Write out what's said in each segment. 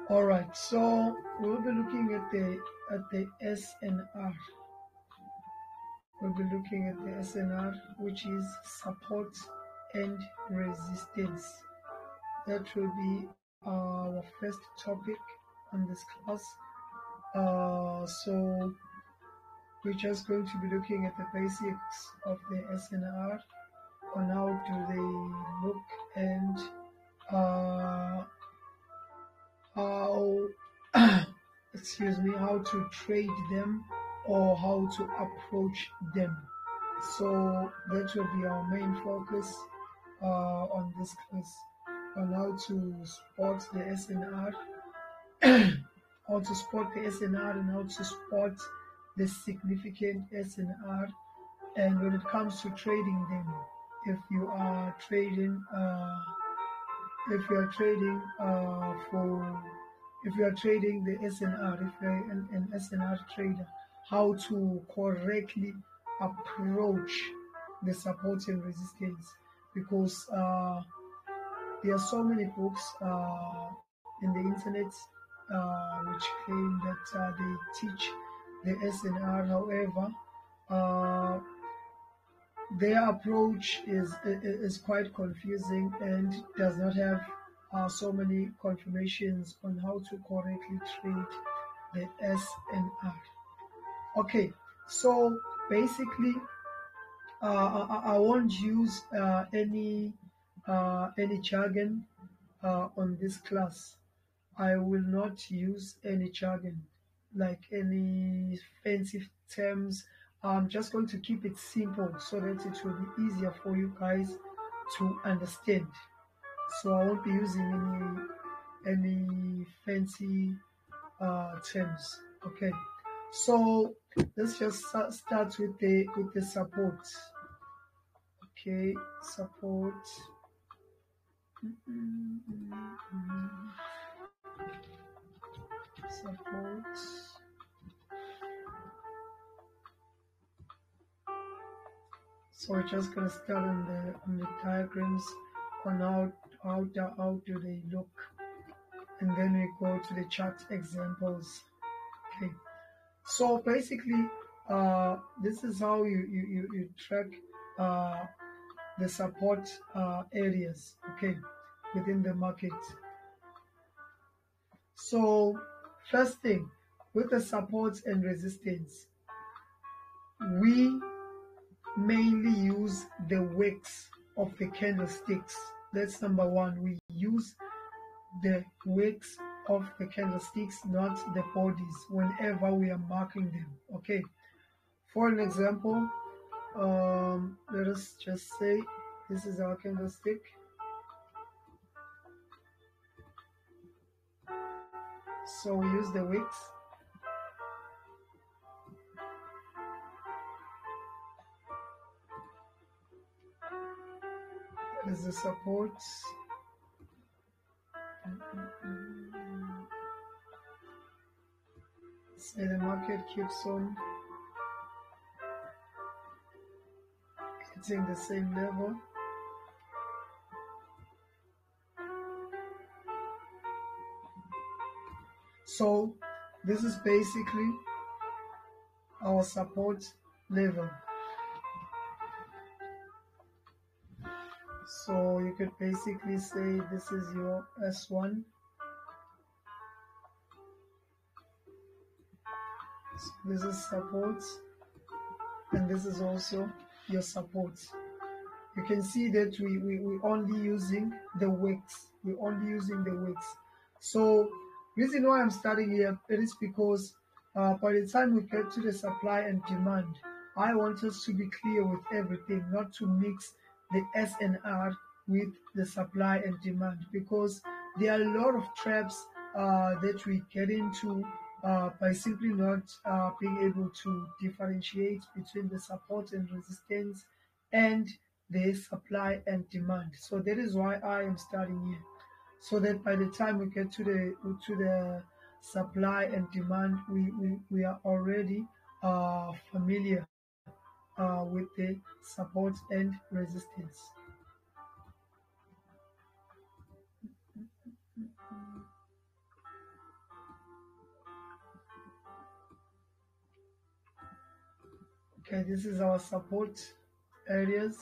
All right, so we'll be looking at the SNR. We'll be looking at the SNR, which is support and resistance. That will be our first topic on this class. So we're just going to be looking at the basics of the SNR, on how do they look, and how excuse me, how to trade them or how to approach them. So that will be our main focus on this class, on how to spot the SNR, how to spot the SNR, and how to spot the significant SNR. And when it comes to trading them, if you are trading, if you are trading the SNR, if you're an SNR trader, how to correctly approach the support and resistance, because there are so many books in the internet which claim that they teach the SNR. However, their approach is quite confusing and does not have so many confirmations on how to correctly trade the SNR. Okay, so basically, I won't use any jargon on this class. I will not use any jargon, like any fancy terms. I'm just going to keep it simple so that it will be easier for you guys to understand. So I won't be using any fancy terms. Okay. So let's just start with the support. Okay, support. Support. So we're just gonna start on the diagrams on how do they look, and then we go to the chart examples. Okay. So basically, this is how you track the support areas, okay, within the market. So first thing, with the support and resistance, we mainly use the wicks of the candlesticks. That's number one. We use the wicks of the candlesticks, not the bodies, whenever we are marking them. Okay. For an example, let us just say this is our candlestick. So we use the wicks. That is the support. Say the market keeps on hitting the same level. So this is basically our support level. So you could basically say this is your S1. So this is support, and this is also your support. You can see that we only using the wicks. We're only using the wicks. So reason why I'm starting here, it is because by the time we get to the supply and demand, I want us to be clear with everything, not to mix the SNR with the supply and demand, because there are a lot of traps that we get into by simply not being able to differentiate between the support and resistance and the supply and demand. So that is why I am starting here, so that by the time we get to the supply and demand, we are already familiar with the support and resistance. Okay, this is our support areas.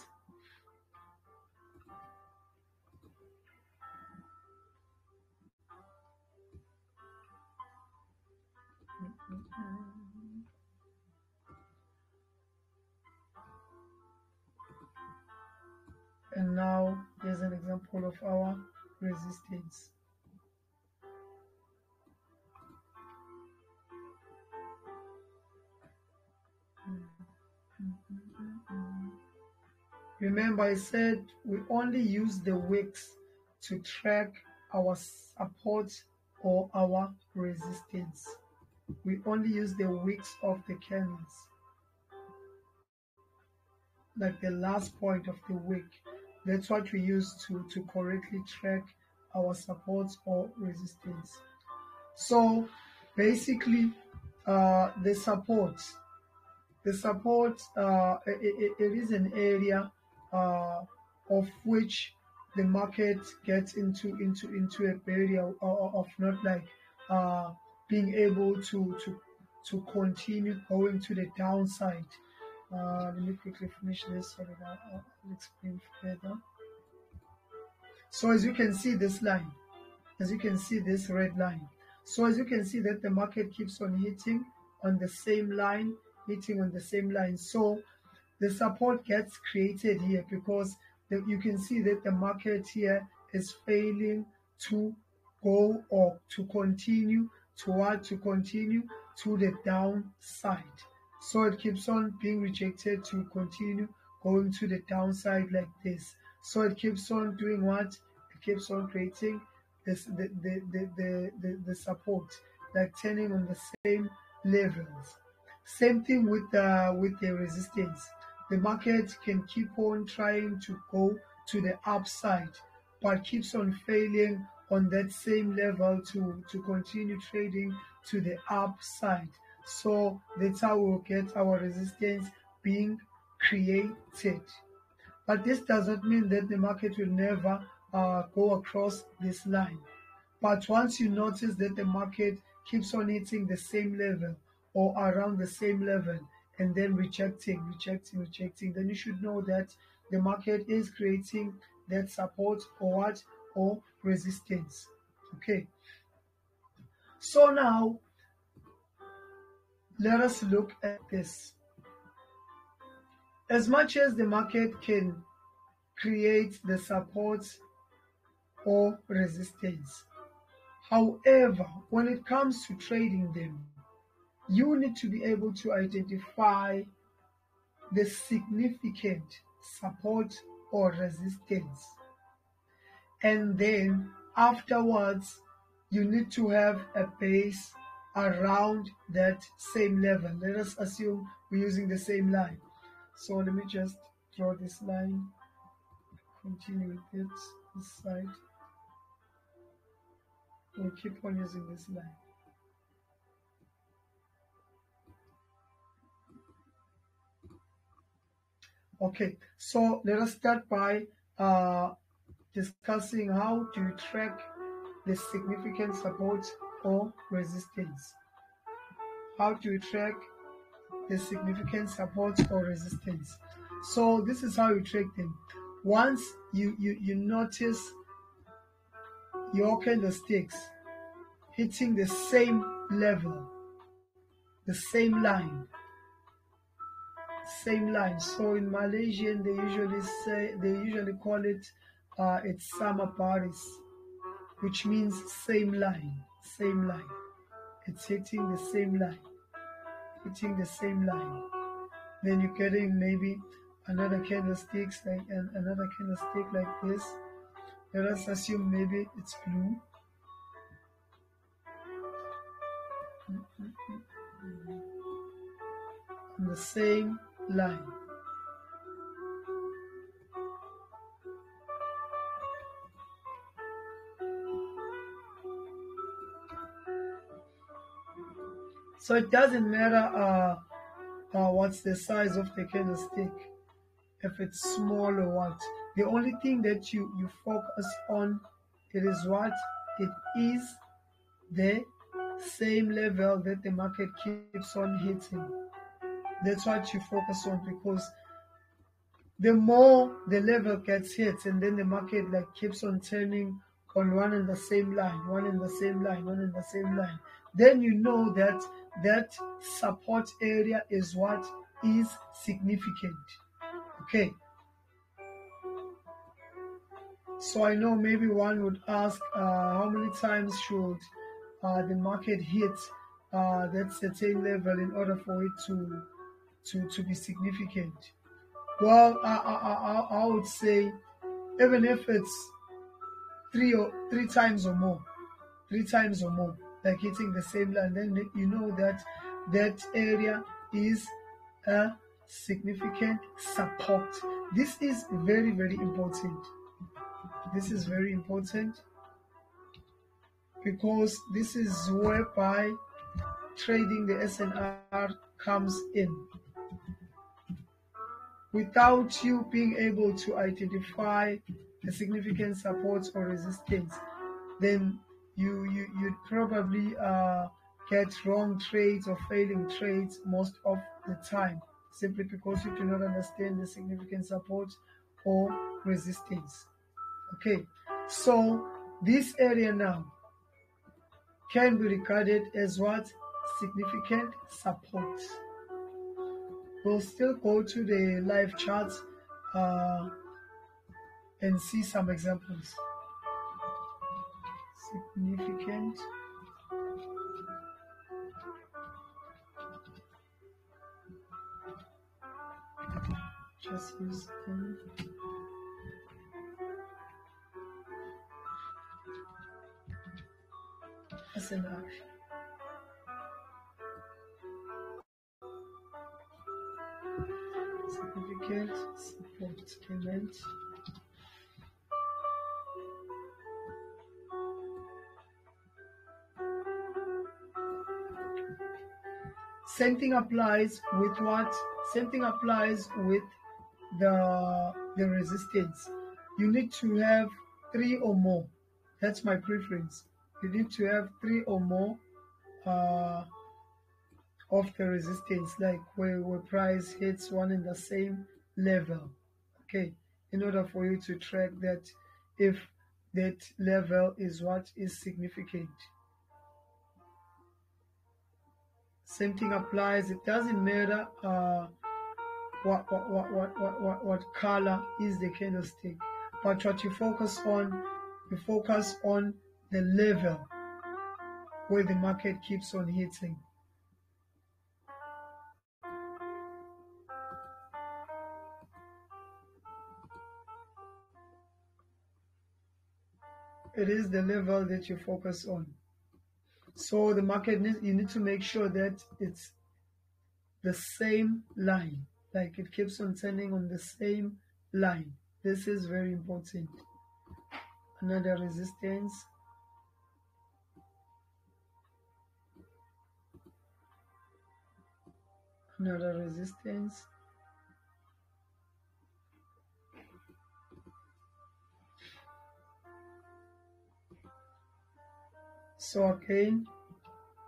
And now here's an example of our resistance. Remember, I said we only use the wicks to track our support or our resistance. We only use the wicks of the candles, like the last point of the wick. That's what we use to correctly track our support or resistance. So basically, the support it is an area of which the market gets into a barrier of not like uh, being able to continue going to the downside. Let me quickly finish this so that I'll explain further. So as you can see this line, as you can see this red line. So as you can see that the market keeps on hitting on the same line, hitting on the same line. So the support gets created here because you can see that the market here is failing to go or to continue to continue to the downside. So it keeps on being rejected to continue going to the downside like this. So it keeps on doing what? It keeps on creating this the support, like turning on the same levels. Same thing with the resistance. The market can keep on trying to go to the upside, but keeps on failing on that same level to continue trading to the upside. So that's how we'll get our resistance being created. But this does not mean that the market will never go across this line. But once you notice that the market keeps on hitting the same level or around the same level and then rejecting, then you should know that the market is creating that support or what? Or resistance. Okay. So now let us look at this. As much as the market can create the support or resistance, however, when it comes to trading them, you need to be able to identify the significant support or resistance. And then afterwards, you need to have a base around that same level. Let us assume we're using the same line. So let me just draw this line, continue with it, this side. We'll keep on using this line. Okay, so let us start by discussing how to track the significant support or resistance. How to track the significant support or resistance. So this is how you track them. Once you notice your candlesticks hitting the same level, the same line. So in Malaysian, they usually call it it's sama baris, which means same line. It's hitting the same line. Then you're getting maybe another candlestick like this. Let us assume maybe it's blue. On the same line. So it doesn't matter what's the size of the candlestick, if it's small or what. The only thing that you focus on, it is what? It is the same level that the market keeps on hitting. That's what you focus on, because the more the level gets hit and then the market like keeps on turning on one and the same line, one and the same line, one and the same line, then you know that that support area is what is significant. Okay. So I know maybe one would ask, how many times should the market hit that certain level in order for it to be significant? Well, I would say even if it's three times or more, like hitting the same line, then you know that that area is a significant support. This is very, very important. This is very important because this is whereby trading the SNR comes in. Without you being able to identify the significant support or resistance, then you'd probably get wrong trades or failing trades most of the time, simply because you do not understand the significant support or resistance. Okay, so this area now can be regarded as what? Significant support. We'll still go to the live charts and see some examples. Significant just use them. SnR. Significant support element. Same thing applies with what? Same thing applies with the resistance. You need to have 3 or more. That's my preference. You need to have 3 or more of the resistance, like where price hits one and the same level. Okay, in order for you to track that if that level is what is significant. Same thing applies. It doesn't matter what color is the candlestick, but what you focus on the level where the market keeps on hitting. It is the level that you focus on. So the market you need to make sure that it's the same line, like it keeps on turning on the same line. This is very important. Another resistance. Another resistance. So again,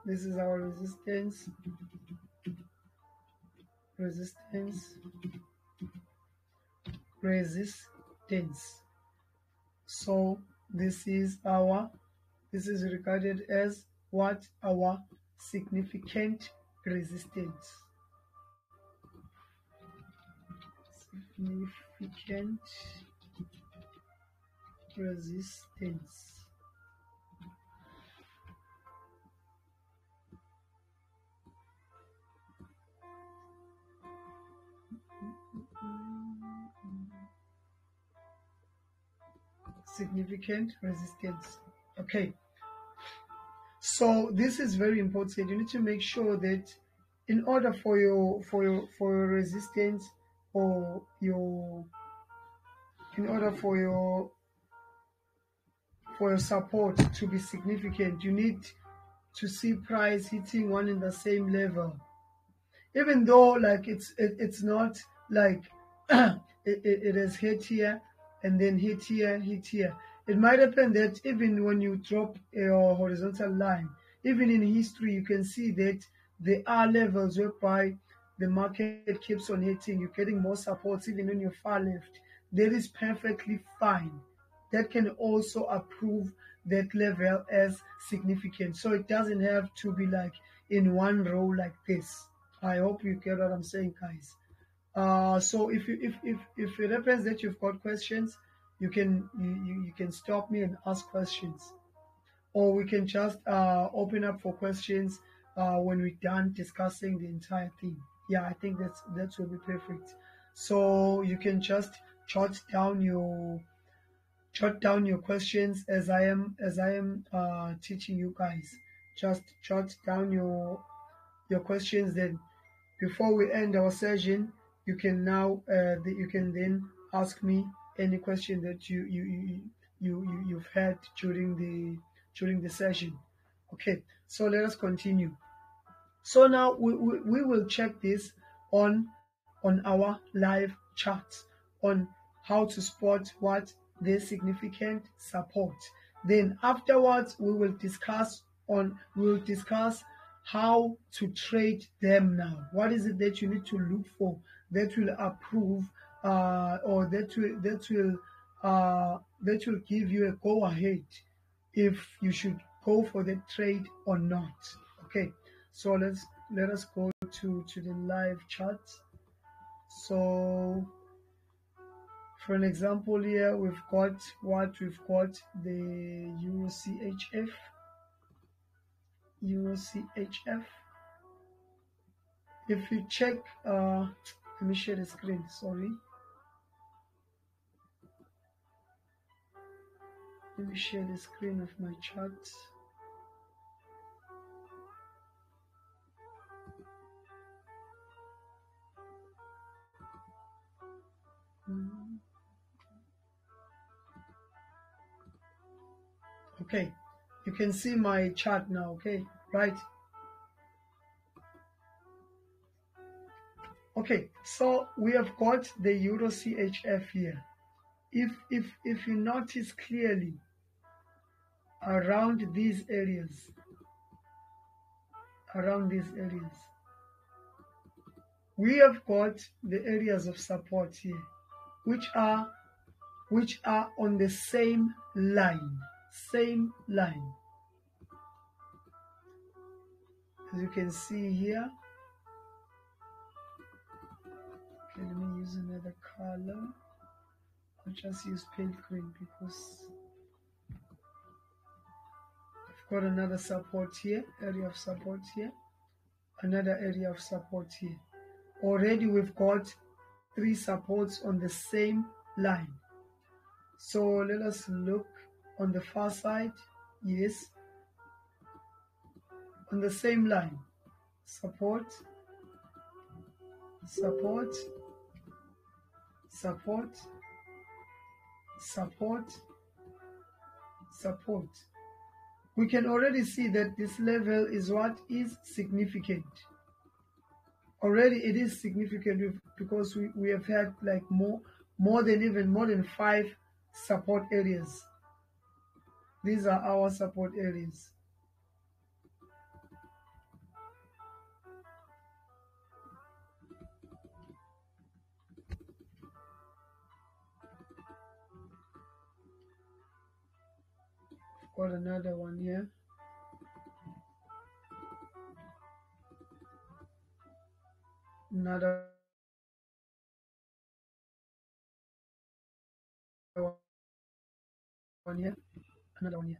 this is our resistance. Resistance. So this is regarded as what? Our significant resistance. Significant resistance. Significant resistance. Okay, so this is very important. You need to make sure that in order for your resistance or in order for your support to be significant, you need to see price hitting one in the same level, even though like it's not like it is hit here and then hit here. It might happen that even when you drop a horizontal line, even in history, you can see that there are levels whereby the market keeps on hitting, you're getting more supports even on your far left, that is perfectly fine. That can also approve that level as significant. So it doesn't have to be like in one row like this. I hope you get what I'm saying, guys. So if it happens that you've got questions, you can stop me and ask questions, or we can just open up for questions when we're done discussing the entire thing. Yeah, I think that will be perfect. So you can just jot down your questions as I am teaching you guys. Just jot down your questions. Then before we end our session, you can you can then ask me any question that you've had during the session. Okay, so let us continue. So now we will check this on our live charts on how to spot what the significant support. Then afterwards we will discuss how to trade them now. What is it that you need to look for that will approve or that will give you a go ahead if you should go for the trade or not. Okay, so let us go to the live chart. So for an example here, we've got the Euro CHF. If you check, let me share the screen. Sorry, let me share the screen of my chart. Okay, you can see my chart now. Okay, right? Okay, so we have got the Euro CHF here. If you notice clearly around these areas, we have got the areas of support here, which are on the same line. As you can see here. Okay, let me use another color. I'll just use pale green because I've got another support here, area of support here, another area of support here. Already we've got 3 supports on the same line. So let us look on the far side. Yes, on the same line. Support, support, support, support, support. We can already see that this level is what is significant. Already it is significant because we have had like more than 5 support areas. These are our support areas. Got another one here. Another one here. Another one here.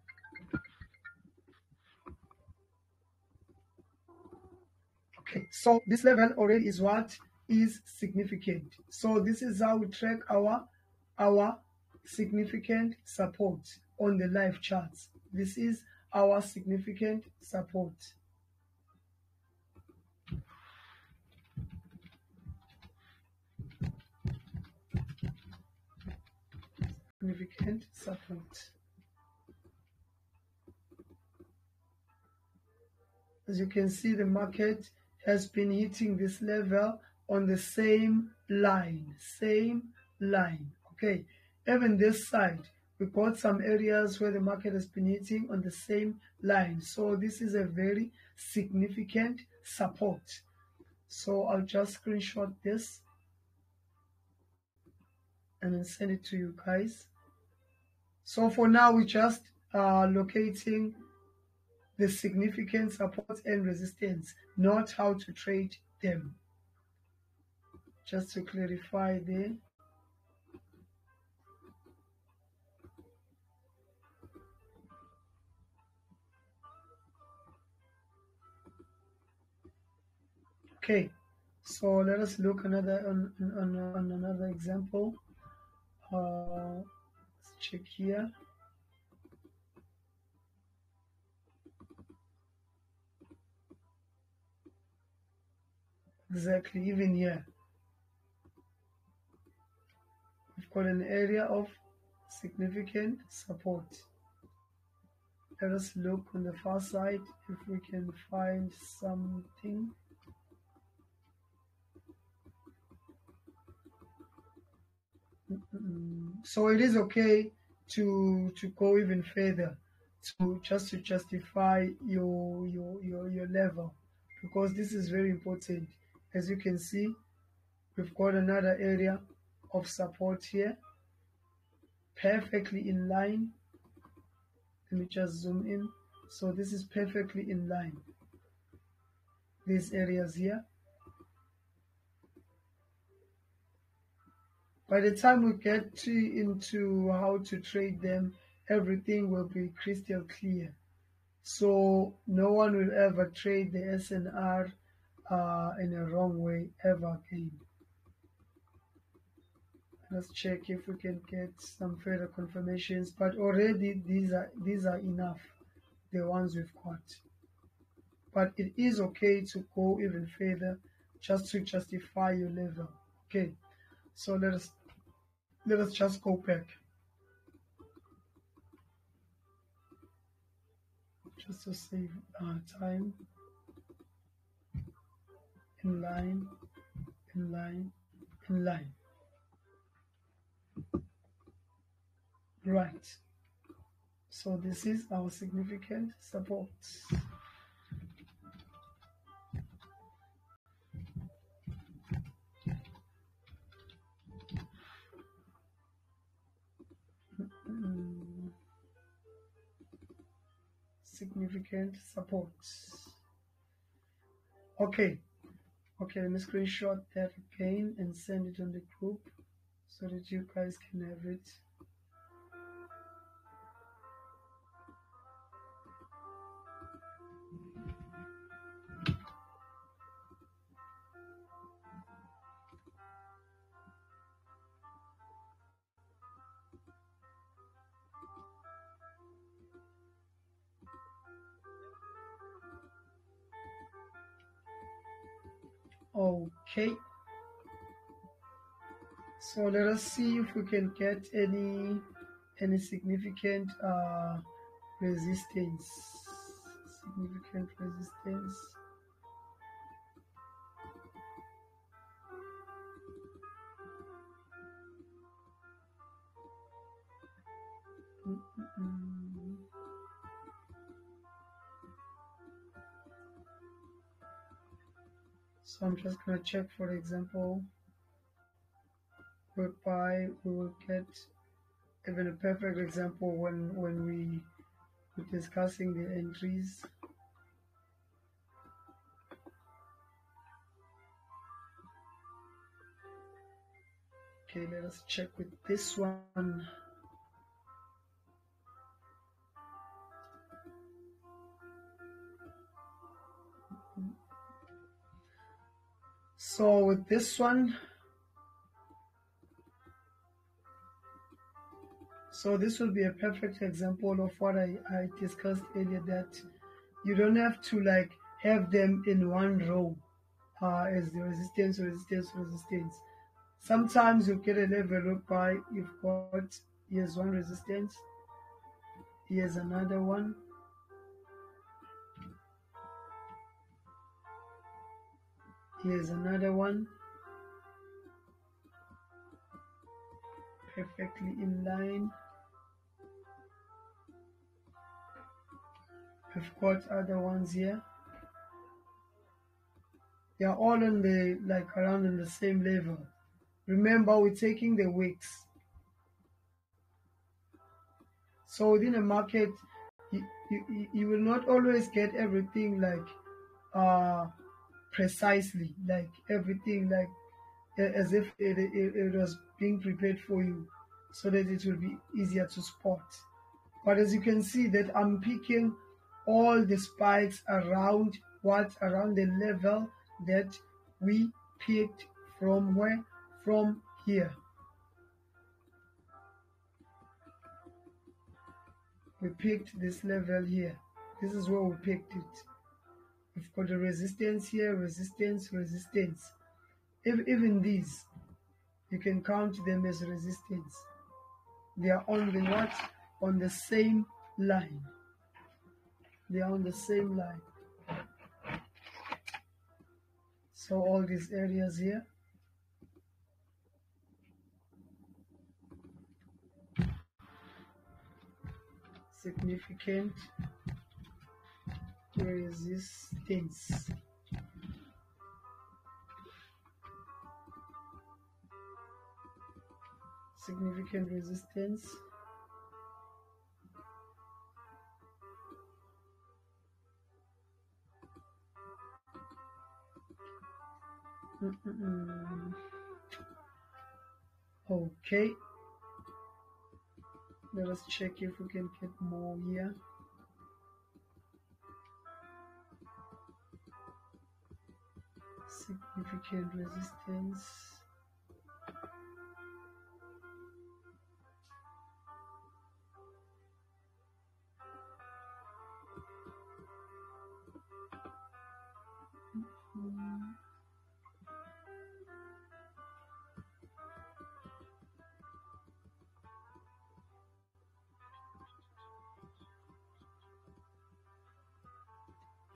Okay, so this level already is what is significant. So this is how we track our significant support on the live charts. This is our significant support. Significant support. As you can see, the market has been hitting this level on the same line. Okay, even this side, we got some areas where the market has been hitting on the same line. So this is a very significant support. So I'll just screenshot this and then send it to you guys. So for now, we just locating the significant support and resistance, not how to trade them. Just to clarify there. Okay, so let us look another on another example. Let's check here. Exactly, even here, we've got an area of significant support. Let us look on the far side if we can find something. So it is okay to go even further, to just to justify your level, because this is very important. As you can see, we've got another area of support here, perfectly in line. Let me just zoom in. So this is perfectly in line, these areas here. By the time we get into how to trade them, everything will be crystal clear. So no one will ever trade the SNR in a wrong way ever again. Let's check if we can get some further confirmations, but already these are enough, the ones we've got. But it is okay to go even further just to justify your level. Okay, so let us just go back. Just to save time. In line, in line, in line. Right. So this is our significant support. Significant support. Okay. Okay, let me screenshot that again and send it on the group so that you guys can have it. Okay. So let us see if we can get any significant resistance. Significant resistance. So I'm just gonna check, for example, whereby we will get even a perfect example when we were discussing the entries. Okay, let us check with this one. So with this one, so this will be a perfect example of what I discussed earlier, that you don't have to like have them in one row as the resistance, resistance, resistance. Sometimes you get a level whereby you've got, here's one resistance, here's another one, here's another one, perfectly in line. We've got other ones here. They are all on the like around in the same level. Remember, we're taking the wicks. So within a market, you will not always get everything like uh precisely, like everything like as if it was being prepared for you, so that it will be easier to spot. But as you can see that I'm picking all the spikes around around the level that we picked from where, from here. We picked this level here. This is where we picked it. We've got a resistance here, resistance, resistance. Even these, you can count them as resistance. They are on the what? On the same line. They are on the same line. So all these areas here, significant resistance. Significant resistance. Okay, let us check if we can get more here. Significant resistance.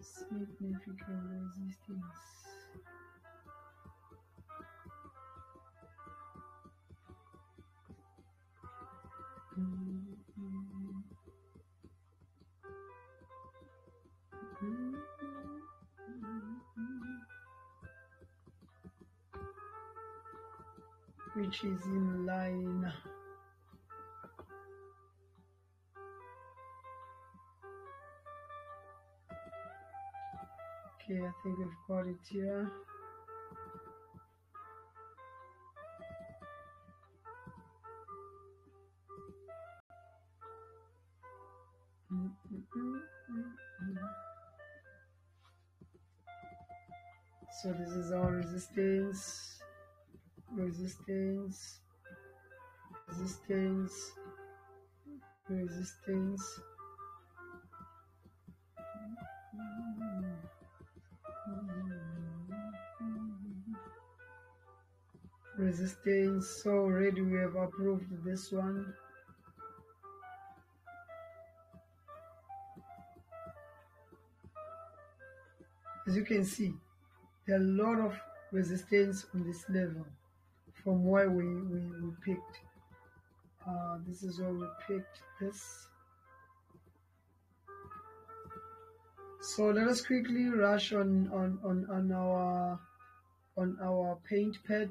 Significant resistance. Which is in line. Okay, I think we've got it here. So this is our resistance, resistance, resistance, resistance. Resistance. So already we have approved this one. As you can see, there are a lot of resistance on this level from where we picked. This is where we picked this. So let us quickly rush on our paint pad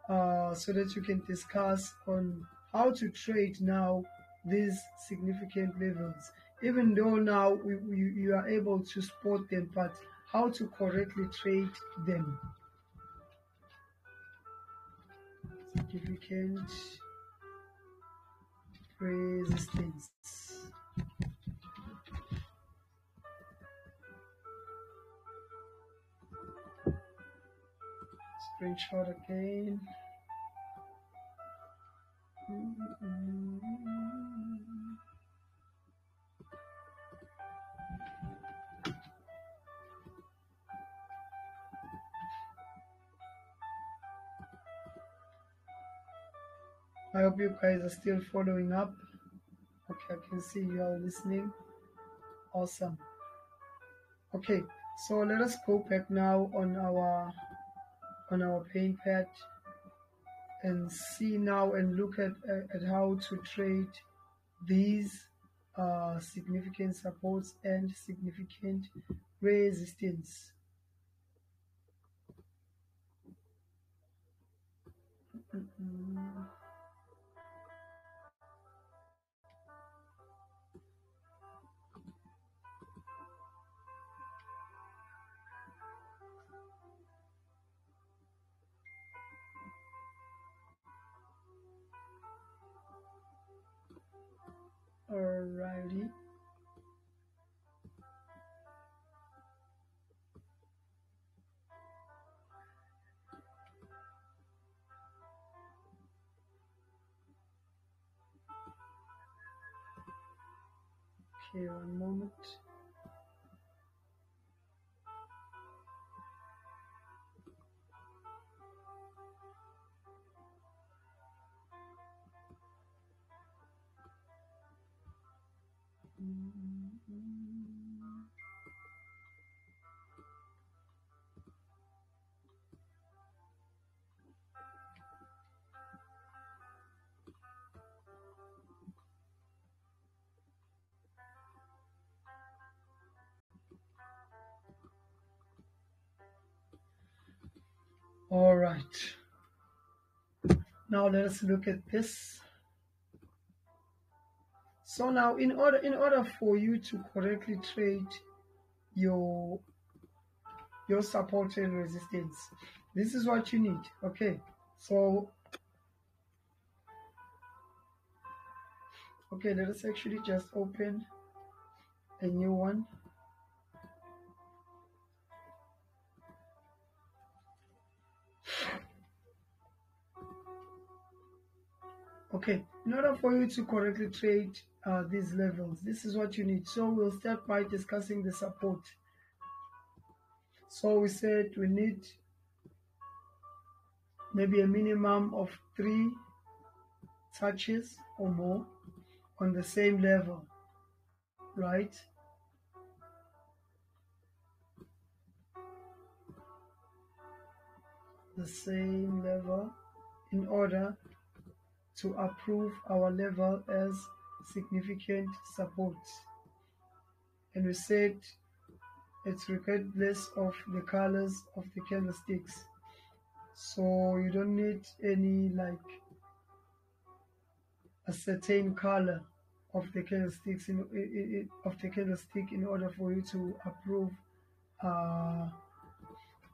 so that you can discuss on how to trade now these significant levels. Even though now you are able to spot them, but how to correctly trade them. Significant resistance. Screenshot again. I hope you guys are still following up. Okay, I can see you are listening. Awesome. Okay, so let us go back now on our paint pad and see now and look at how to trade these significant supports and significant resistance. Alrighty. Okay, one moment. All right. Now let us look at this. So now, in order for you to correctly trade your support and resistance, this is what you need. Okay. So okay, let us actually just open a new one. Okay, in order for you to correctly trade these levels, this is what you need. So we'll start by discussing the support. So we said we need maybe a minimum of 3 touches or more on the same level, right? The same level in order to approve our level as significant support. And we said it's regardless of the colors of the candlesticks. So you don't need any like a certain color of the candlesticks of the candlestick in order for you to approve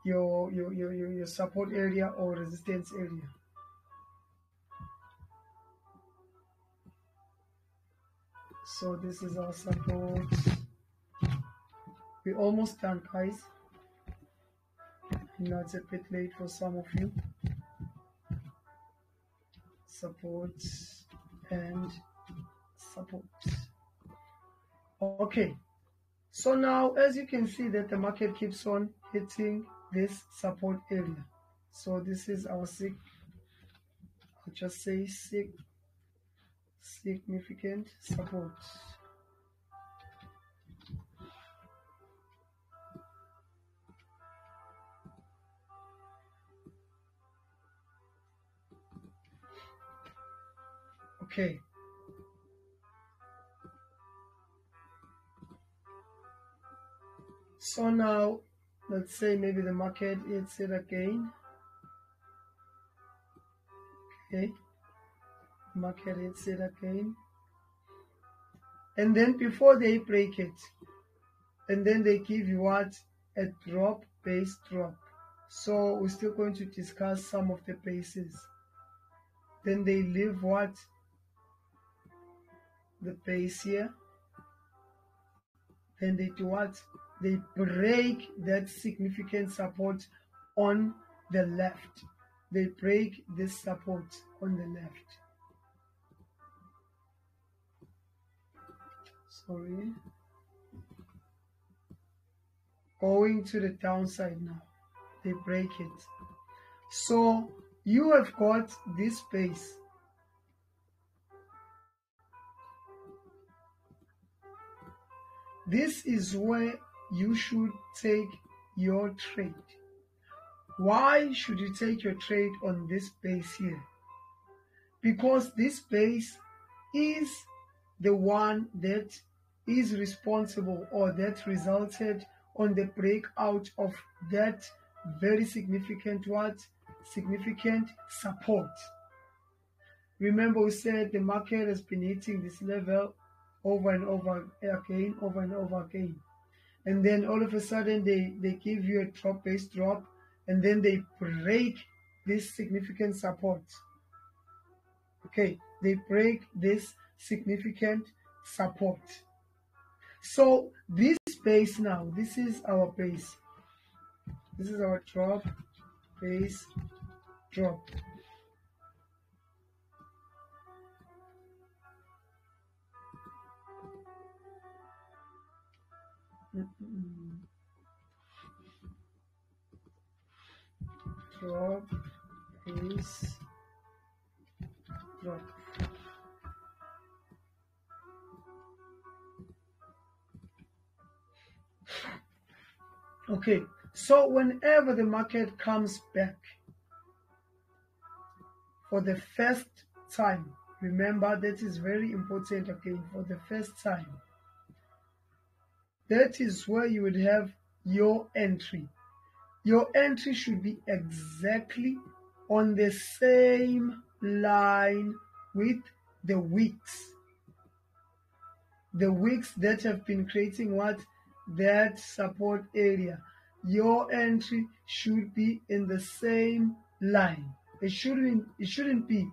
your support area or resistance area. So this is our support. We're almost done, guys. I know it's a bit late for some of you. Support and support. Okay, so now as you can see that the market keeps on hitting this support area. So this is our I'll just say significant support. Okay. So now, let's say maybe the market hits it again. Okay. Market hits it again. And then before they break it, and then they give you what? A drop-based drop. So we're still going to discuss some of the bases. Then they leave what? The base here. Then they do what? They break that significant support on the left. They break this support on the left. Sorry. Going to the downside now. They break it. So you have got this base. This is where you should take your trade. Why should you take your trade on this base here? Because this base is the one that is responsible or that resulted on the breakout of that very significant what? significant support. Remember, we said the market has been hitting this level over and over again. And then all of a sudden they give you a drop-based drop, and then they break this significant support. Okay, they break this significant support. So this base now, this is our base. This is our drop, base, drop. Drop, base, drop. Okay, so whenever the market comes back for the first time, remember that is very important again, for the first time, that is where you would have your entry. Your entry should be exactly on the same line with the wicks. The wicks that have been creating what? That support area. Your entry should be in the same line. It shouldn't be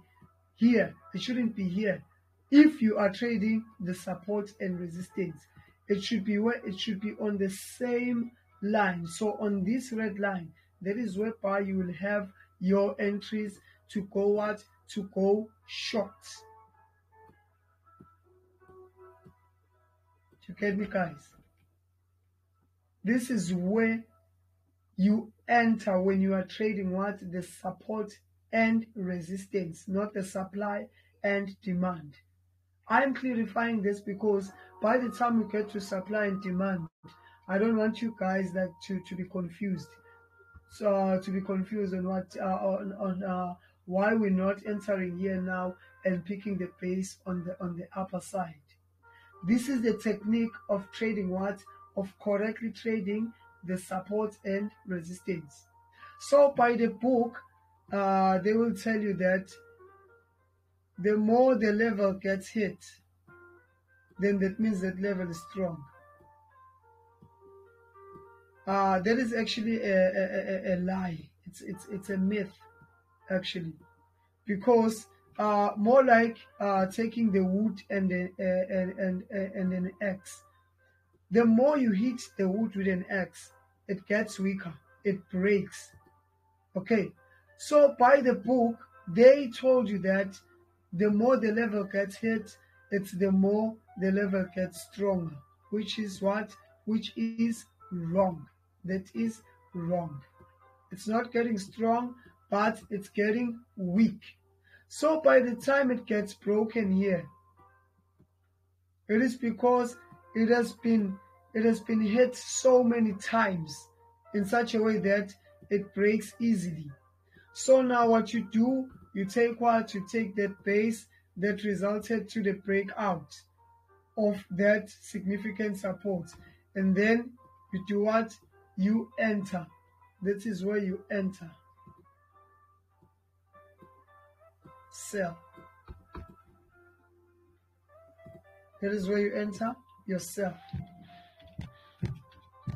here. It shouldn't be here. If you are trading the support and resistance, it should be where it should be on the same line. So on this red line, that is whereby you will have your entries to go what? To go short. You get me, guys? This is where you enter when you are trading what? The support and resistance, not the supply and demand. I'm clarifying this because by the time we get to supply and demand, I don't want you guys like to be confused. So to be confused on what why we're not entering here now and picking the base on the upper side. This is the technique of trading what? Of correctly trading the support and resistance. So by the book, they will tell you that the more the level gets hit, then that means that level is strong. That is actually a lie. It's a myth, actually, because more like taking the wood and an axe. The more you hit the wood with an axe, it gets weaker. It breaks. Okay, so by the book, they told you that the more the level gets hit, it's the more the level gets stronger, which is what? Which is wrong. That is wrong. It's not getting strong, but it's getting weak. So by the time it gets broken here, it is because it has been hit so many times in such a way that it breaks easily. So now what you do, you take what? You take that base that resulted to the breakout of that significant support, and then you do what? You enter. That is where you enter. Sell. That is where you enter your sell.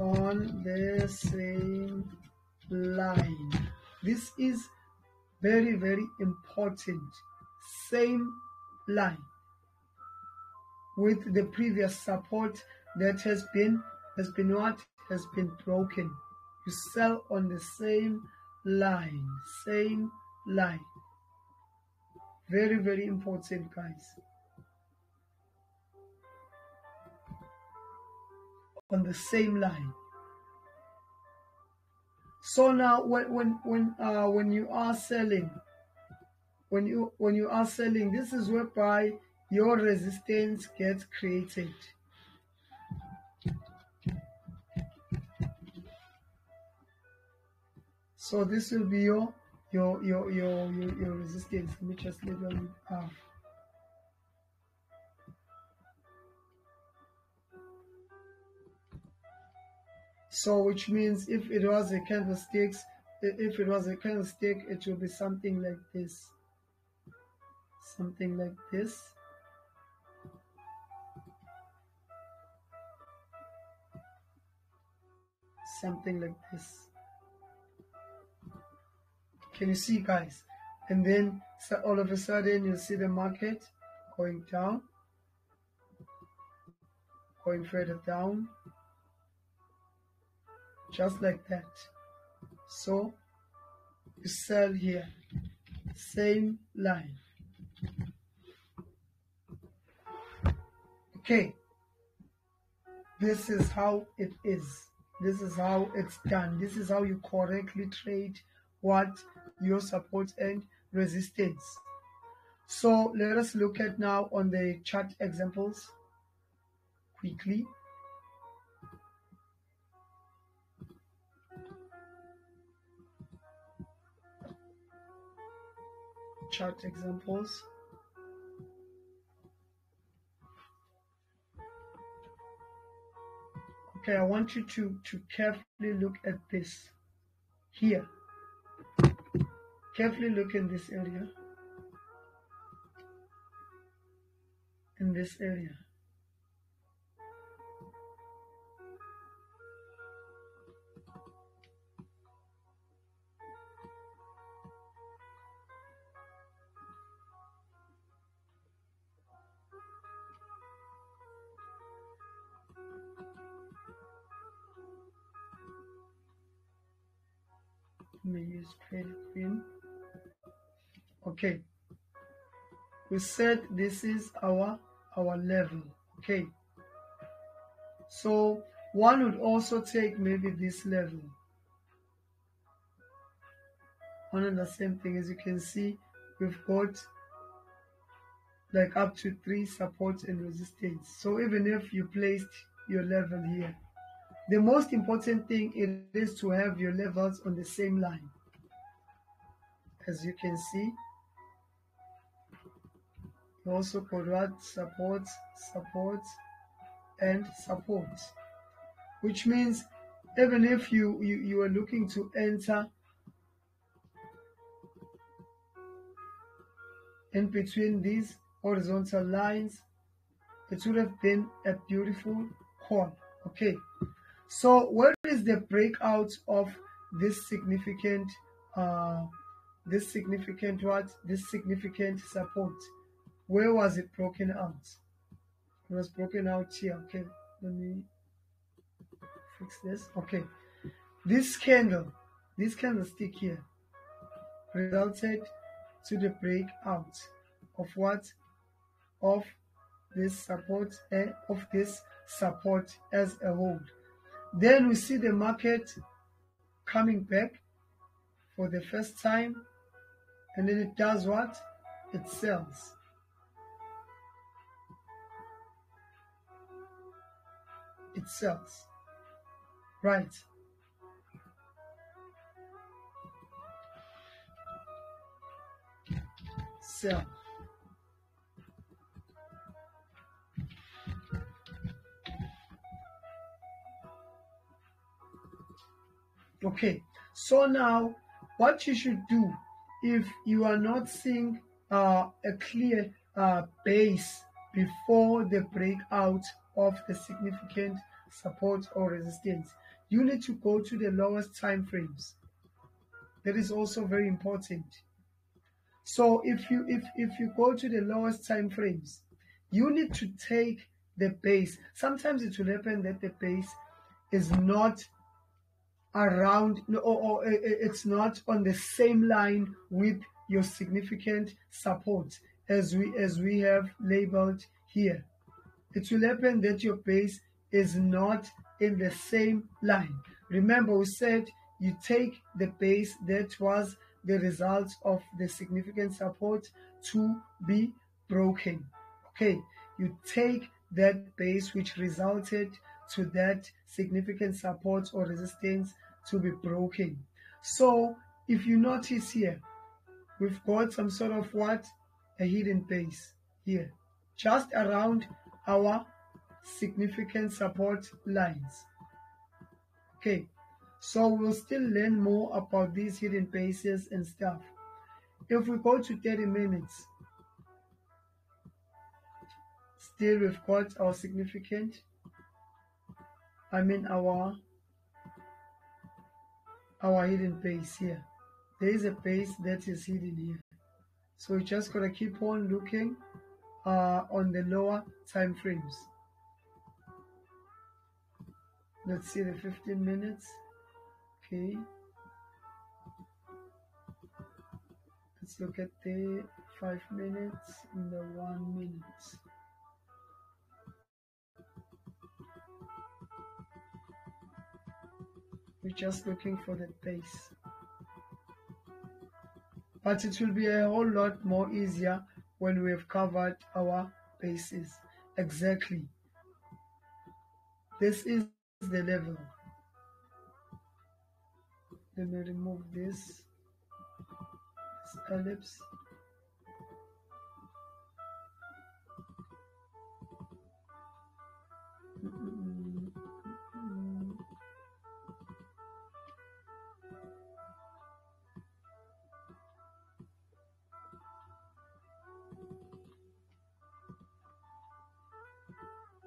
On the same line. This is very, very important. Same line with the previous support that has been what? Has been broken. You sell on the same line. Same line. Very, very important, guys. On the same line. So now when you are selling, when you are selling, this is whereby your resistance gets created. So this will be your resistance. Let me just label it R. So which means if it was a candlesticks if it was a candlestick, it will be something like this. Something like this. Something like this. Can you see, guys? And then so all of a sudden you see the market going down, going further down, just like that. So you sell here, same line. Okay, this is how it is. This is how it's done. This is how you correctly trade what your support and resistance. So let us look at now on the chart examples quickly. Chart examples. Okay, I want you to carefully look at this here. Carefully look in this area. In this area. Let me use credit green. Okay. We said this is our level. Okay. So one would also take maybe this level. One and the same thing. As you can see, we've got like up to 3 supports and resistance. So even if you placed your level here, the most important thing it is to have your levels on the same line. As you can see, you also could add support, support, and support, which means even if you are looking to enter in between these horizontal lines, it would have been a beautiful call. Okay, so where is the breakout of this significant support? Where was it broken out? It was broken out here. Okay, let me fix this. Okay, this candlestick here resulted to the breakout of what? Of this support as a whole. Then we see the market coming back for the first time, and then it does what? It sells. It sells. Right. Sell. Okay, so now what you should do if you are not seeing a clear base before the breakout of the significant support or resistance, you need to go to the lowest time frames. That is also very important. So if you go to the lowest time frames, you need to take the base. Sometimes it will happen that the base is not around, or it's not on the same line with your significant support as we have labeled here. It will happen that your base is not in the same line. Remember, we said you take the base that was the result of the significant support to be broken. Okay, you take that base which resulted to that significant support or resistance to be broken. So if you notice here, we've got some sort of what? A hidden base here, just around our significant support lines. Okay, So we'll still learn more about these hidden bases and stuff. If we go to 30 minutes, still we've got our significant, our hidden base here. There is a base that is hidden here. So we just gotta keep on looking on the lower time frames. Let's see the 15 minutes. Okay. Let's look at the 5 minutes and the 1 minute. We're just looking for the base. But it will be a whole lot more easier when we have covered our bases. Exactly. This is the level. Let me remove this ellipse.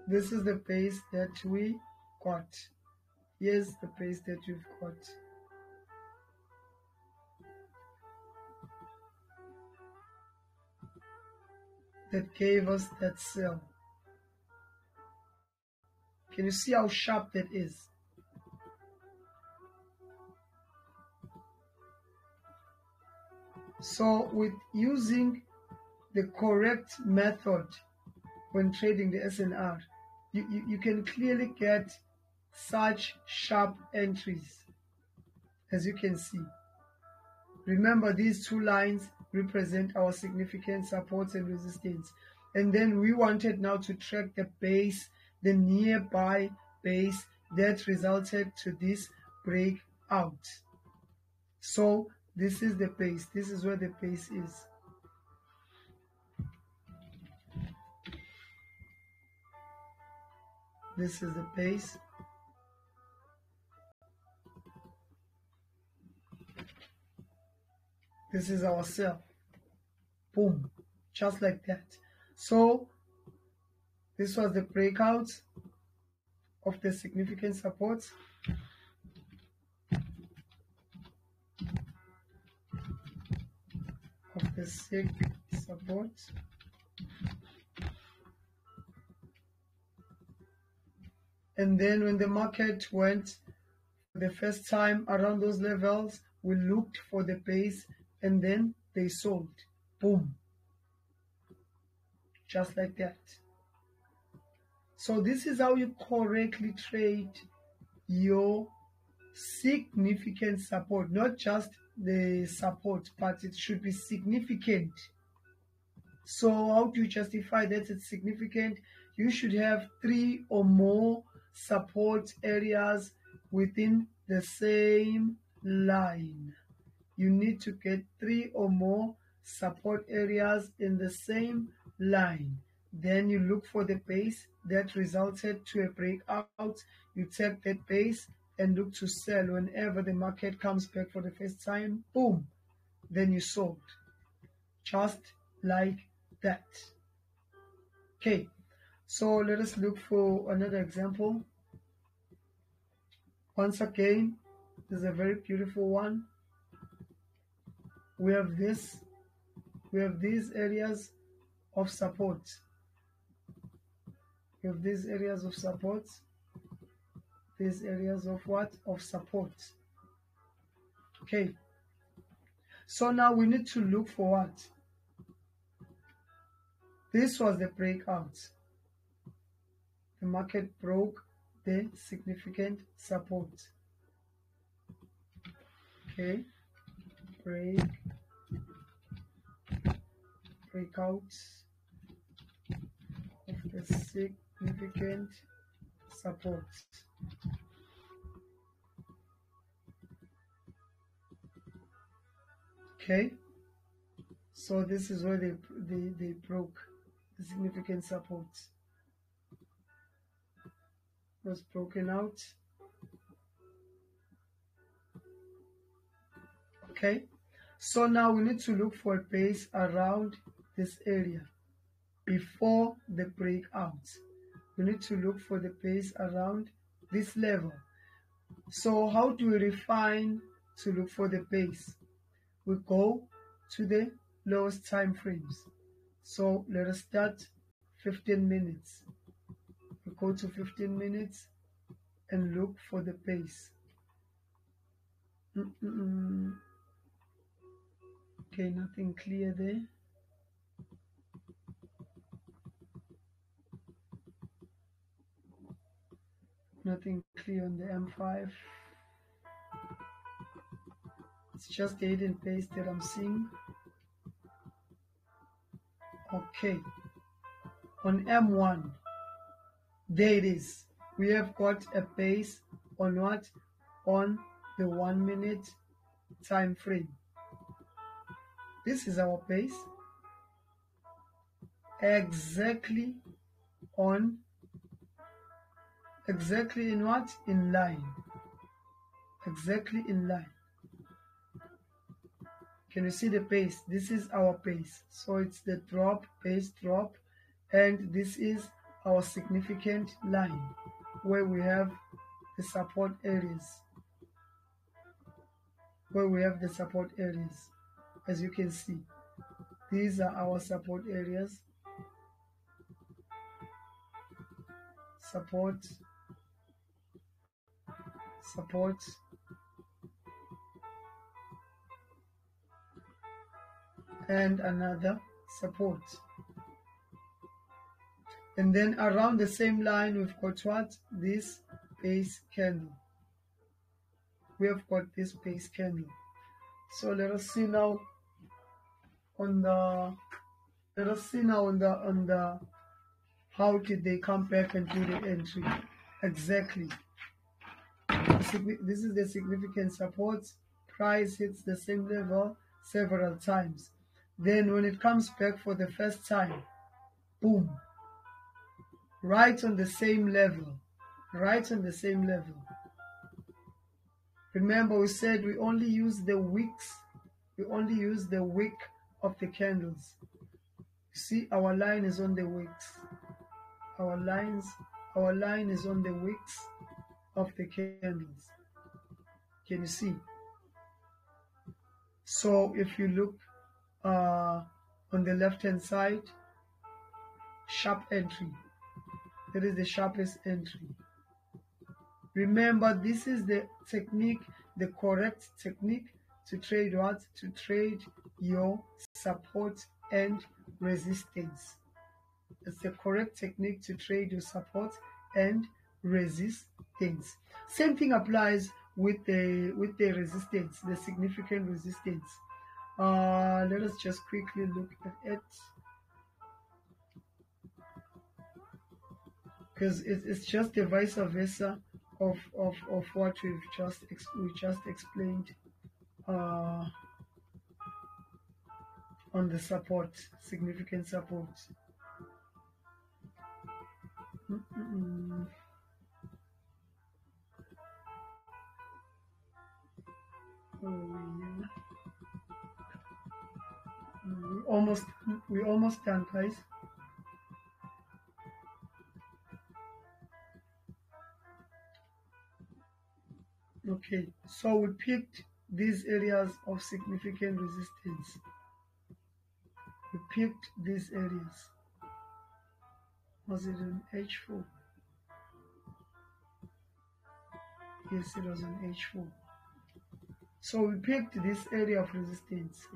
This is the base that we got. Here's the base that we've got. That gave us that cell. Can you see how sharp that is? So with using the correct method when trading the SNR, you can clearly get such sharp entries, as you can see. Remember, these two lines represent our significant supports and resistance. And then we wanted now to track the base, the nearby base that resulted to this breakout. So this is the base. This is where the base is. This is the base. This is our cell. Boom. Just like that. So this was the breakout of the significant support. Of the SIG support. And then when the market went for the first time around those levels, we looked for the base and then they sold. Boom. Just like that. So this is how you correctly trade your significant support, not just the support, but it should be significant. So how do you justify that it's significant? You should have 3 or more support areas within the same line. You need to get 3 or more support areas in the same line. Then you look for the base that resulted to a breakout. You take that base and look to sell whenever the market comes back for the first time. Boom. Then you sold. Just like that. Okay. So let us look for another example. Once again, this is a very beautiful one. We have this. We have these areas of support. We have these areas of support. These areas of what? Of support. Okay. So now we need to look for what? This was the breakout. The market broke the significant support. Okay. Breakout of the significant support. Okay, so this is where they broke the significant support. Was broken out. Okay, so now we need to look for a base around this area before the breakout. We need to look for the base around this level. So how do we refine to look for the base? We go to the lowest time frames. So let us start 15 minutes. We go to 15 minutes and look for the base. Okay, nothing clear there. Nothing clear on the M5. It's just the hidden base that I'm seeing. Okay, on M1, there it is. We have got a base on what? On the 1 minute time frame. This is our base. Exactly in what? In line. Exactly in line. Can you see the base? This is our base. So it's the drop, base drop, and this is our significant line where we have the support areas. As you can see, these are our support areas. Support, and another support. And then around the same line, we've got what? This base candle. We have got this base candle. So let us see now on the how did they come back and do the entry. Exactly. This is the significant support. Price hits the same level several times. Then when it comes back for the first time, boom, right on the same level. Remember, we said we only use the wicks. We only use the wick of the candles. You see, our line is on the wicks. Our line is on the wicks of the candles. Can you see? So if you look on the left hand side, sharp entry. That is the sharpest entry. Remember, this is the technique, the correct technique to trade what? To trade your support and resistance. It's the correct technique to trade your support and resistance. Same thing applies with the resistance, the significant resistance. Let us just quickly look at it, because it's just the vice versa of what we just explained on the support, significant support. We almost done, guys. Okay, so we picked these areas of significant resistance. We picked these areas. Was it an H4? Yes, it was an H4. So we picked this area of resistance.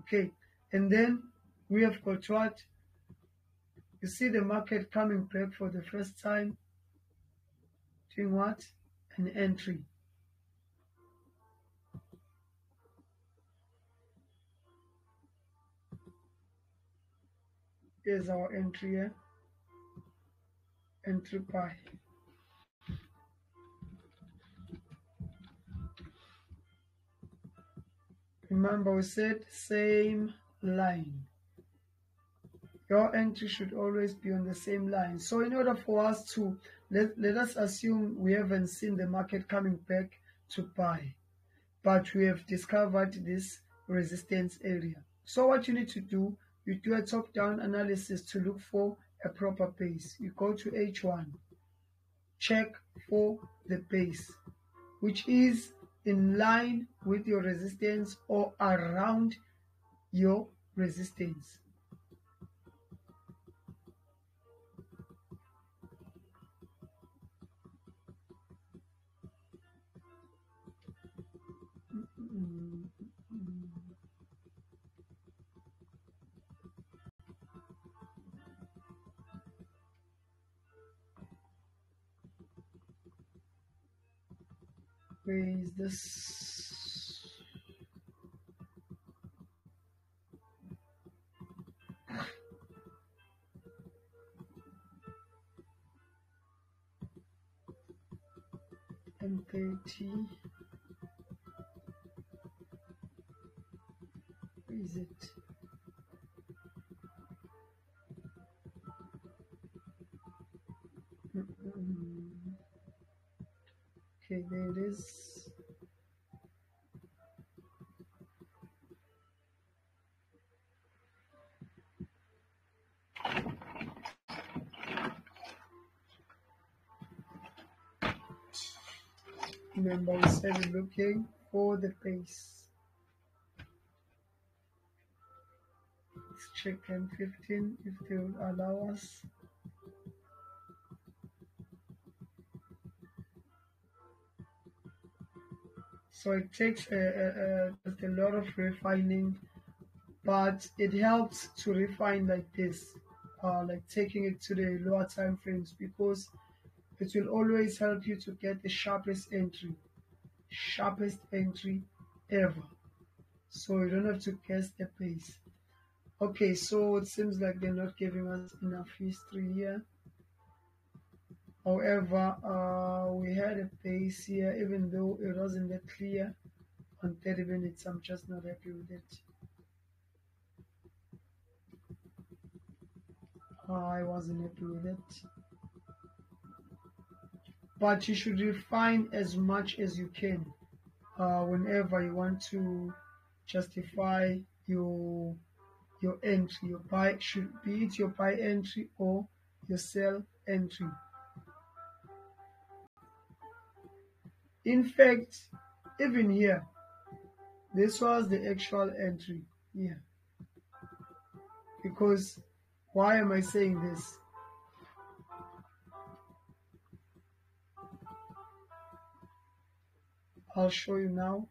Okay, and then we have got what? You see the market coming back for the first time, doing what? An entry. Here's our entry here. Entry buy. Remember, we said same line. Your entry should always be on the same line. So in order for us to, let us assume we haven't seen the market coming back to buy, but we have discovered this resistance area. So what you need to do, you do a top-down analysis to look for a proper base. You go to H1, check for the base, which is in line with your resistance or around your resistance. Where is this? M30. Where is it? Okay, there it is. Remember, we said looking for the base. Let's check M15 if they will allow us. So it takes just a lot of refining, but it helps to refine like this, like taking it to the lower time frames, because it will always help you to get the sharpest entry ever. So you don't have to guess the pace. Okay, so it seems like they're not giving us enough history here. However, we had a pace here, even though it wasn't that clear on 30 minutes. I'm just not happy with it. I wasn't happy with it. But you should refine as much as you can whenever you want to justify your entry. Your buy should be it your buy entry or your sell entry. In fact, even here, this was the actual entry here. Because why am I saying this? I'll show you now.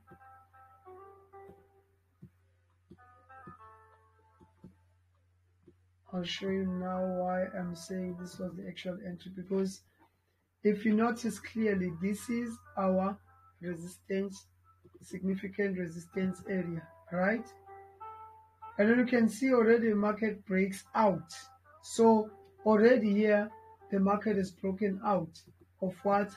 I'll show you now why I'm saying this was the actual entry, because if you notice clearly, this is our resistance, significant resistance area, right? And then you can see already the market breaks out. So already here, the market is broken out of what?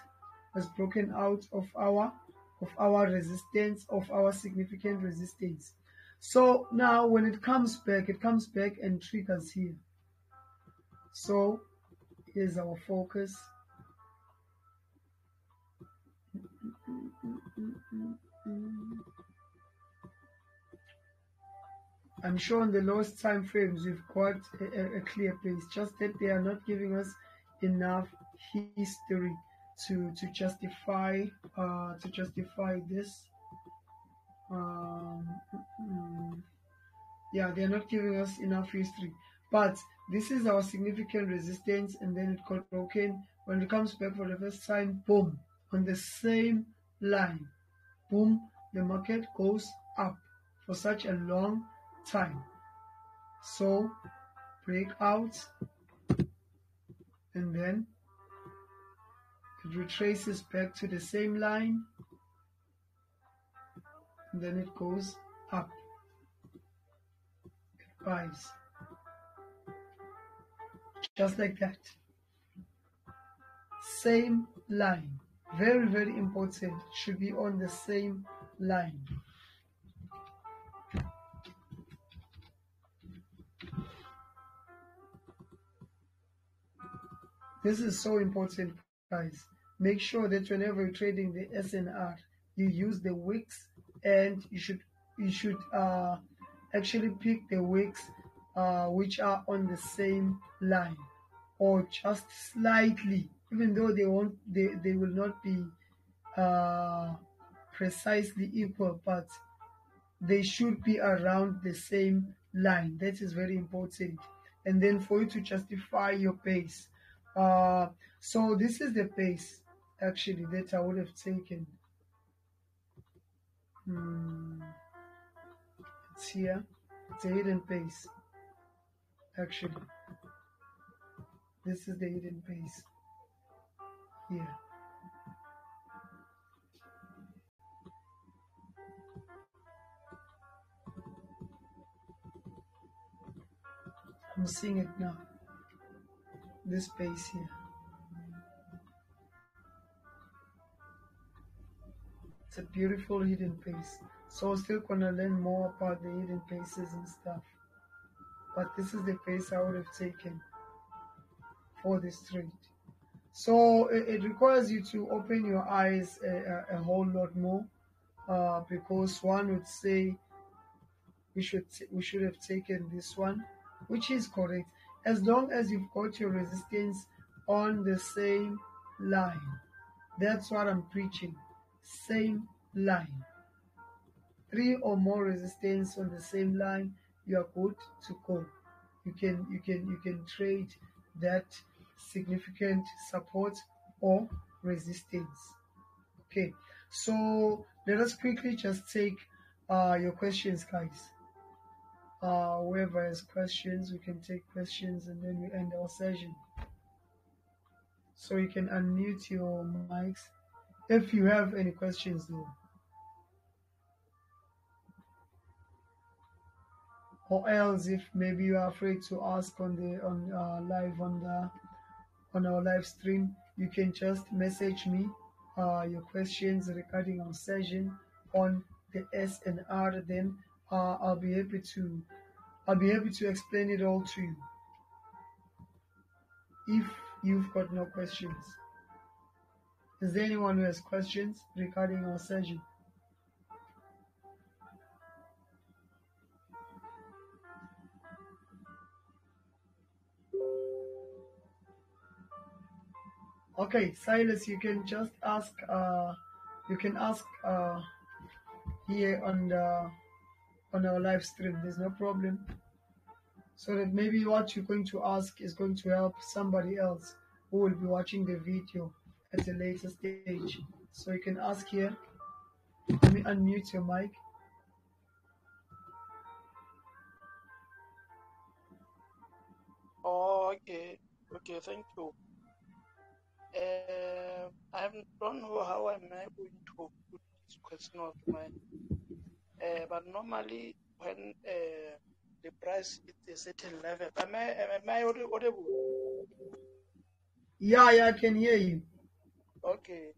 Has broken out of our resistance, of our significant resistance. So now when it comes back and triggers here. So here's our focus. I'm sure on the lowest time frames we've got a clear pace, just that they are not giving us enough history to justify this. Yeah, they're not giving us enough history, but this is our significant resistance, and then it got broken. When it comes back for the first time, boom, on the same line, boom, the market goes up for such a long time. So breakout, and then it retraces back to the same line, and then it goes up. It buys just like that. Same line, very, very important. It should be on the same line. This is so important, guys. Make sure that whenever you're trading the SnR, you use the wicks, and you should actually pick the wicks which are on the same line, or just slightly, even though they will not be uh, precisely equal, but they should be around the same line. That is very important. And then for you to justify your pace. Uh, so this is the pace actually that I would have taken. Hmm, it's here. It's a hidden pace. Actually, this is the hidden pace here. I'm seeing it now. This pace here. It's a beautiful hidden pace. So we're still gonna learn more about the hidden paces and stuff. But this is the pace I would have taken for the street. So it requires you to open your eyes a whole lot more, because one would say we should have taken this one, which is correct, as long as you've got your resistance on the same line. That's what I'm preaching. Same line. Three or more resistance on the same line, you are good to go. You can trade that significant support or resistance. Okay, so let us quickly just take your questions, guys. Whoever has questions, we can take questions and then we end our session. So you can unmute your mics if you have any questions, though. Or else, if maybe you are afraid to ask on the on live on our live stream, you can just message me your questions regarding our session on the SNR. Then I'll be happy to explain it all to you if you've got no questions. Is there anyone who has questions regarding our session? Okay, Silas, you can just ask. You can ask here on our live stream. There's no problem. So that maybe what you're going to ask is going to help somebody else who will be watching the video at a later stage. So you can ask here. Let me unmute your mic. Oh, okay. Okay, thank you. I don't know how am I going to put this question of mine. But normally when the price is a certain level, am I audible? Yeah, I can hear you. Okay.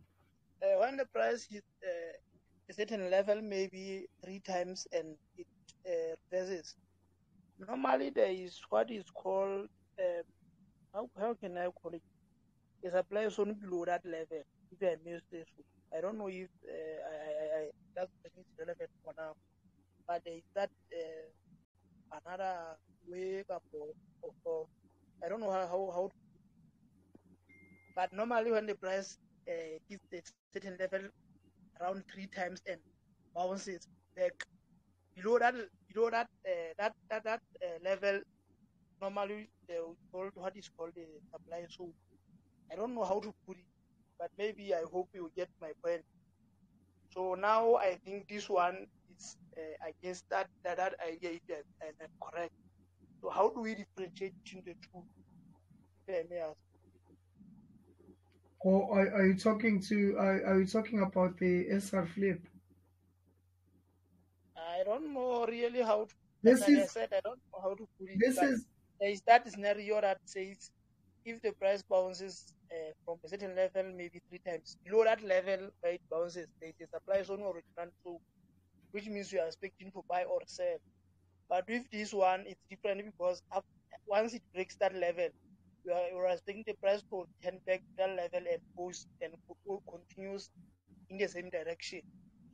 When the price is a certain level, maybe 3 times, and it rises. Normally there is what is called how can I call it? It applies only below that level. If I may say so. I don't know if that question is relevant for now, but there is that another way up or I don't know how, but normally when the price hits a certain level around 3 times and bounces back below that level, normally they will call what is called the supply. So I don't know how to put it, but maybe I hope you get my point. So now I think this one is against that idea, and correct. So how do we differentiate between the two? If I may ask. Or are you talking to? Are you talking about the SR flip? I don't know really how to, This like I is said, I don't know how to put it, this but is there is that scenario that says if the price bounces from a certain level, maybe 3 times below that level where it bounces, there is a supply zone or return to, which means you are expecting to buy or sell. But with this one, it's different because once it breaks that level, you are expecting the price to turn back to that level and goes and continues in the same direction.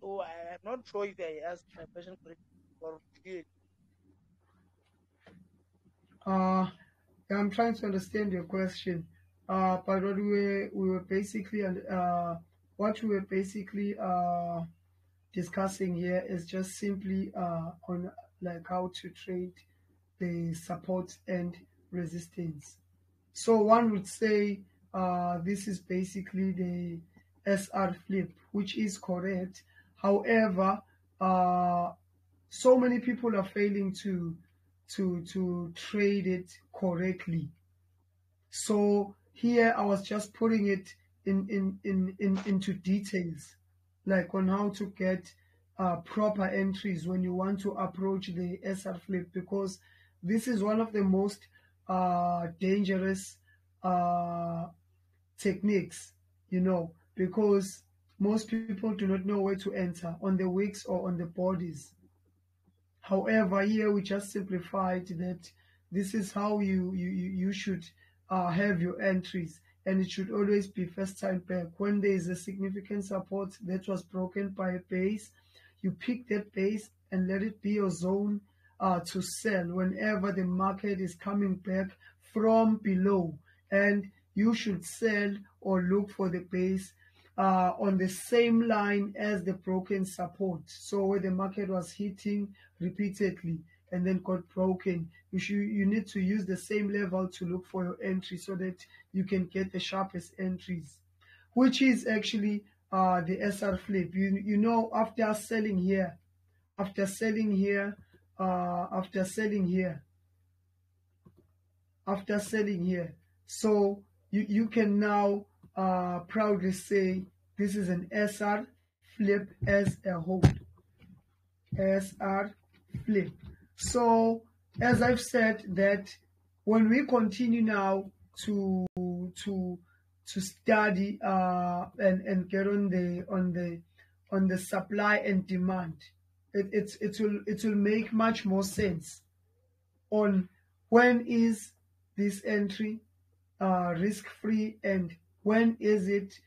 So I'm not sure if I asked my question correctly or clearly. Uh, I'm trying to understand your question. But we were basically what we were basically discussing here is just simply on like how to trade the support and resistance. So one would say this is basically the SR flip, which is correct. However, uh, so many people are failing to trade it correctly. So here I was just putting it into details, like on how to get proper entries when you want to approach the SR flip, because this is one of the most dangerous uh, techniques, because most people do not know where to enter on the wicks or on the bodies. However, here we just simplified that this is how you should have your entries, and it should always be first time back. When there is a significant support that was broken by a base, you pick that base and let it be your zone to sell whenever the market is coming back from below. And you should sell or look for the base on the same line as the broken support. So where the market was hitting repeatedly and then got broken, you need to use the same level to look for your entry so that you can get the sharpest entries, which is actually the SR flip. After selling here, after selling here, after selling here, after selling here. So you can now proudly say this is an SR flip as a whole. SR flip. So as I've said that when we continue now to study and get on the supply and demand, it will make much more sense on when is this entry risk free and when is it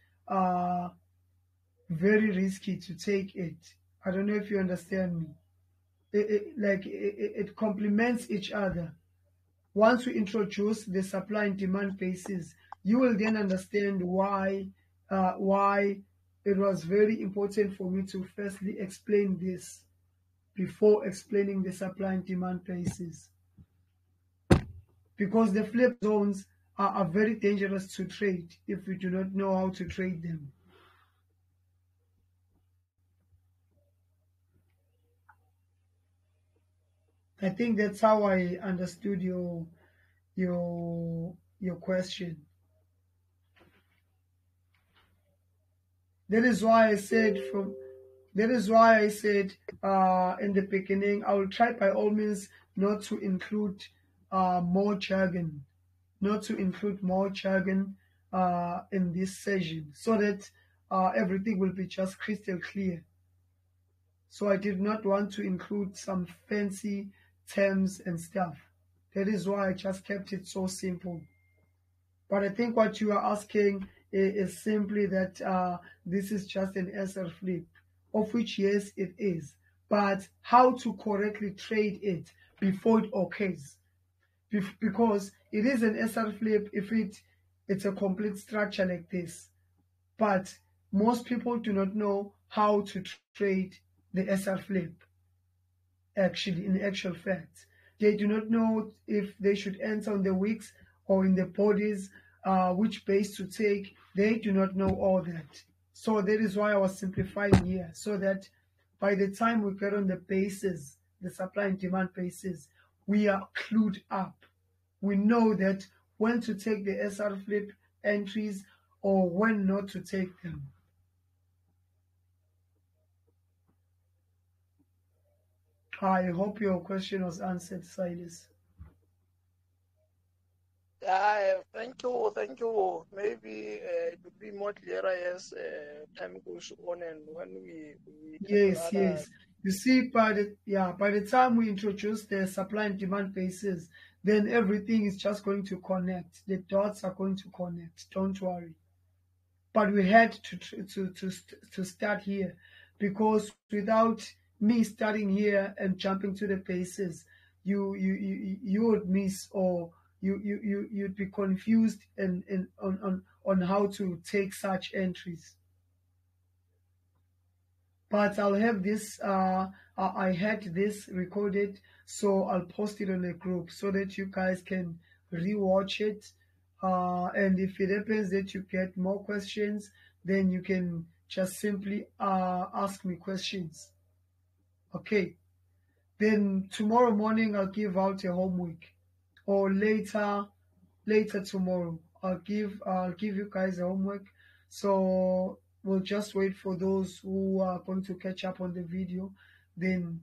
very risky to take it. I don't know if you understand me. It complements each other. Once we introduce the supply and demand basis, you will then understand why it was very important for me to firstly explain this before explaining the supply and demand basis. Because the flip zones are very dangerous to trade if we do not know how to trade them. I think that's how I understood your question. That is why I said in the beginning, I will try by all means not to include more jargon, in this session, so that everything will be just crystal clear. So I did not want to include some fancy terms and stuff. That is why I just kept it so simple. But I think what you are asking is simply that this is just an SR flip, of which, yes, it is. But how to correctly trade it before it occurs. Because it is an SR flip if it's a complete structure like this. But most people do not know how to trade the SR flip. Actually, in actual fact, they do not know if they should enter on the wicks or in the bodies, which base to take. They do not know all that. So that is why I was simplifying here, so that by the time we get on the bases, the supply and demand bases, we are clued up. We know that when to take the SR flip entries or when not to take them. I hope your question was answered, Silas. Thank you, thank you. Maybe it will be more clearer as time goes on and when we tackle Yes, other. yes. You see, by the time we introduce the supply and demand basis, then everything is just going to connect. The dots are going to connect. Don't worry. But we had to start here because without me starting here and jumping to the paces, you would miss, or you'd be confused and on how to take such entries. But I'll have this. I had this recorded, so I'll post it on the group so that you guys can rewatch it. And if it happens that you get more questions, then you can just simply ask me questions. Okay. Then tomorrow morning I'll give out a homework, or later tomorrow I'll give you guys a homework. So we'll just wait for those who are going to catch up on the video. Then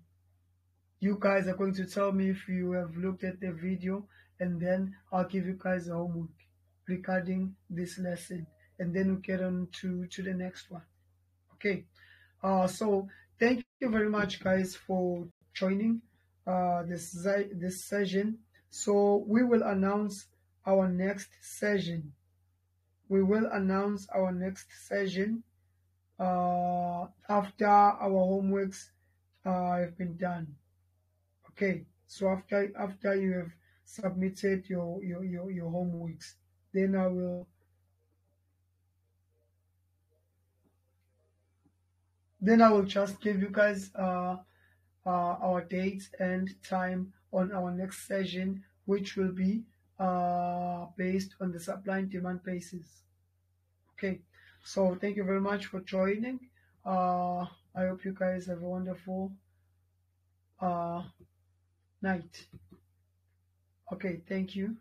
you guys are going to tell me if you have looked at the video, and then I'll give you guys a homework regarding this lesson, and then we get on to the next one. Okay. So thank you very much, guys, for joining this session. So we will announce our next session. We will announce our next session after our homeworks have been done. Okay. So after you have submitted your homeworks, then I will just give you guys our date and time on our next session, which will be based on the supply and demand basis. Okay, so thank you very much for joining. I hope you guys have a wonderful uh, night. Okay, thank you.